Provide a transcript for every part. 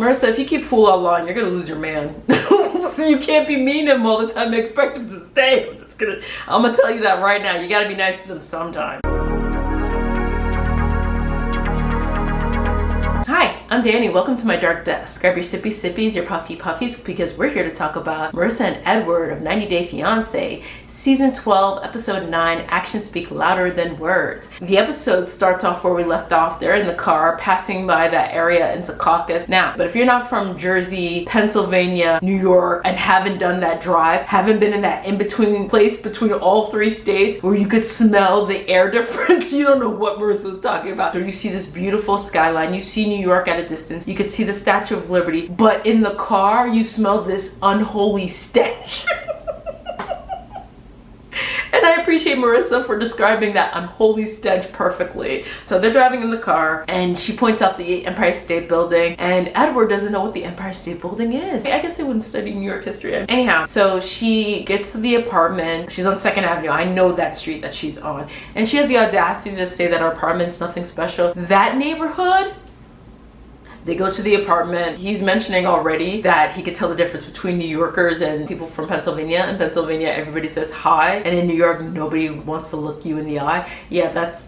Marissa, if you keep fool online, you're gonna lose your man. So you can't be mean to him all the time and expect him to stay. I'm gonna tell you that right now. You gotta be nice to them sometime. Hi, I'm Danny. Welcome to my dark desk. Grab your sippy sippies, your puffy puffies, because we're here to talk about Marissa and Edward of 90 Day Fiance, Season 12, Episode 9, Actions Speak Louder Than Words. The episode starts off where we left off. They're in the car, passing by that area in Secaucus. Now, but if you're not from Jersey, Pennsylvania, New York, and haven't done that drive, haven't been in that in-between place between all three states where you could smell the air difference, you don't know what Marissa was talking about. So you see this beautiful skyline, you see New York at a distance, you could see the Statue of Liberty, but in the car you smell this unholy stench. And I appreciate Marissa for describing that unholy stench perfectly. So they're driving in the car and she points out the Empire State Building, and Edward doesn't know what the Empire State Building is. I guess they wouldn't study New York history. Anyhow, so she gets to the apartment. She's on 2nd Avenue. I know that street that she's on. And she has the audacity to say that her apartment's nothing special. That neighborhood? They go to the apartment. He's mentioning already that he could tell the difference between New Yorkers and people from Pennsylvania. In Pennsylvania, everybody says hi, and in New York, nobody wants to look you in the eye. Yeah.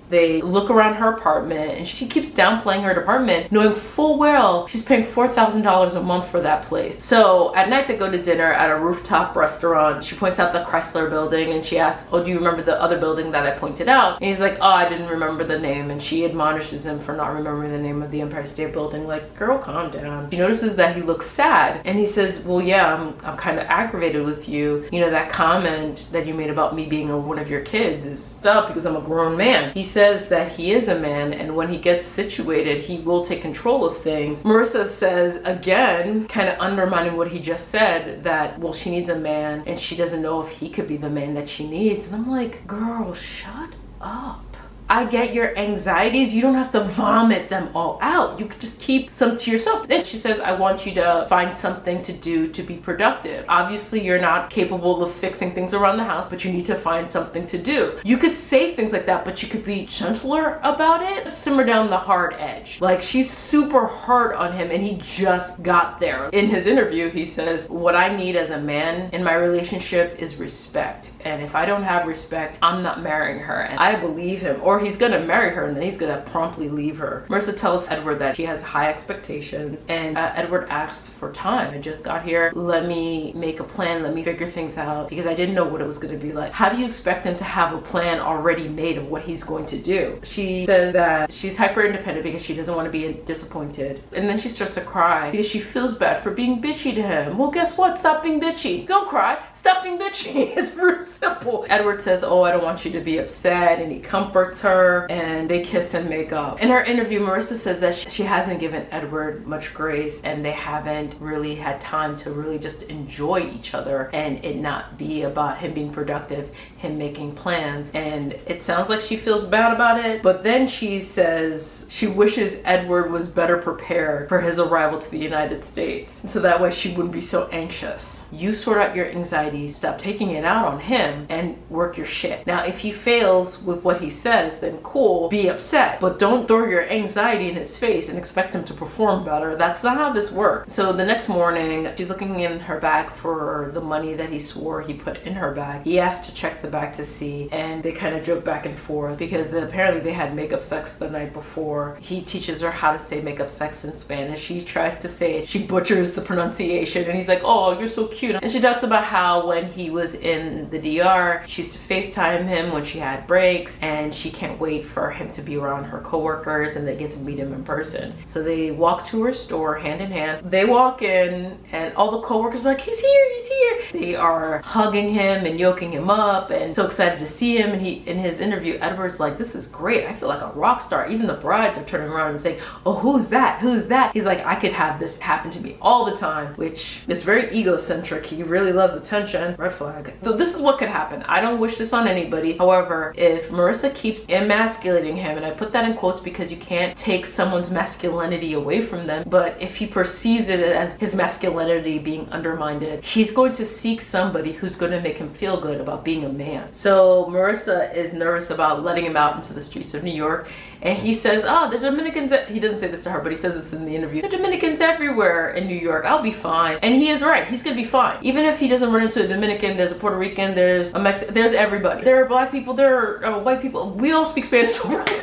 They look around her apartment and she keeps downplaying her apartment, knowing full well she's paying $4,000 a month for that place. So at night they go to dinner at a rooftop restaurant. She points out the Chrysler Building and she asks, oh, do you remember the other building that I pointed out? And he's like, oh, I didn't remember the name. And she admonishes him for not remembering the name of the Empire State Building. Like, girl, calm down. She notices that he looks sad and he says, well, yeah, I'm kind of aggravated with you. You know, that comment that you made about me being one of your kids is stuff because I'm a grown man. He says that he is a man, and when he gets situated, he will take control of things. Marissa says, again, kind of undermining what he just said, that, well, she needs a man, and she doesn't know if he could be the man that she needs. And I'm like, girl, shut up. I get your anxieties. You don't have to vomit them all out. You could just keep some to yourself. Then she says, I want you to find something to do to be productive. Obviously, you're not capable of fixing things around the house, but you need to find something to do. You could say things like that, but you could be gentler about it. Simmer down the hard edge. Like, she's super hard on him and he just got there. In his interview, he says, what I need as a man in my relationship is respect. And if I don't have respect, I'm not marrying her. And I believe him. Or he's gonna marry her and then he's gonna promptly leave her. Marissa tells Edward that she has high expectations, and Edward asks for time. I just got here, let me make a plan, let me figure things out, because I didn't know what it was gonna be like. How do you expect him to have a plan already made of what he's going to do? She says that she's hyper independent because she doesn't want to be disappointed, and then she starts to cry because she feels bad for being bitchy to him. Well, guess what? Stop being bitchy. Don't cry. Stop being bitchy. It's very simple. Edward says, oh, I don't want you to be upset, and he comforts her, and they kiss and make up. In her interview, Marissa says that she hasn't given Edward much grace, and they haven't really had time to really just enjoy each other and it not be about him being productive, him making plans. And it sounds like she feels bad about it, but then she says she wishes Edward was better prepared for his arrival to the United States, so that way she wouldn't be so anxious. You sort out your anxieties, stop taking it out on him, and work your shit. Now, if he fails with what he says, then cool, be upset, but don't throw your anxiety in his face and expect him to perform better. That's not how this works. So the next morning, she's looking in her bag for the money that he swore he put in her bag. He asked to check the bag to see, and they kind of joke back and forth because apparently they had makeup sex the night before. He teaches her how to say makeup sex in Spanish. She tries to say it, she butchers the pronunciation, and he's like, oh, you're so cute. And she talks about how when he was in the DR, she used to FaceTime him when she had breaks, and she can't wait for him to be around her coworkers and they get to meet him in person. So they walk to her store hand in hand. They walk in and all the coworkers are like, he's here, he's here. They are hugging him and yoking him up and so excited to see him. And in his interview, Edward's like, this is great. I feel like a rock star. Even the brides are turning around and saying, oh, who's that? Who's that? He's like, I could have this happen to me all the time, which is very egocentric. He really loves attention. Red flag. So this is what could happen. I don't wish this on anybody. However, if Marissa keeps emasculating him, and I put that in quotes because you can't take someone's masculinity away from them, but if he perceives it as his masculinity being undermined, he's going to seek somebody who's going to make him feel good about being a man. So Marissa is nervous about letting him out into the streets of New York, And he says, the Dominicans, he doesn't say this to her, but he says this in the interview, the Dominicans everywhere in New York, I'll be fine. And he is right, he's gonna be fine. Even if he doesn't run into a Dominican, there's a Puerto Rican, there's a Mexican, there's everybody. There are black people, there are white people. We all speak Spanish over here.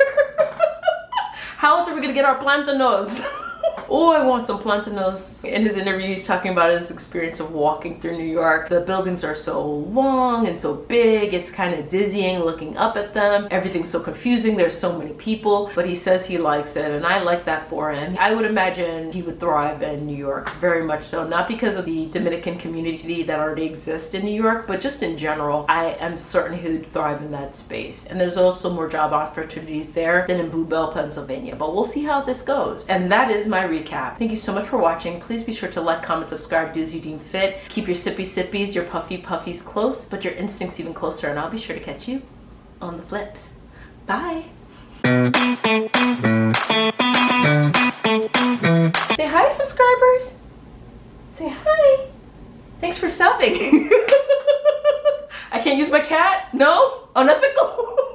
How else are we gonna get our plantanos? Oh, I want some plantanos. In his interview, he's talking about his experience of walking through New York. The buildings are so long and so big, it's kind of dizzying looking up at them. Everything's so confusing, there's so many people, but he says he likes it, and I like that for him. I would imagine he would thrive in New York, very much so. Not because of the Dominican community that already exists in New York, but just in general. I am certain he would thrive in that space. And there's also more job opportunities there than in Blue Bell, Pennsylvania, but we'll see how this goes. And that is my recap. Thank you so much for watching. Please be sure to like, comment, subscribe, do as you deem fit. Keep your sippy sippies, your puffy puffies close, but your instincts even closer, and I'll be sure to catch you on the flips. Bye. Say hi, subscribers. Say hi. Thanks for subbing. I can't use my cat? No? Unethical?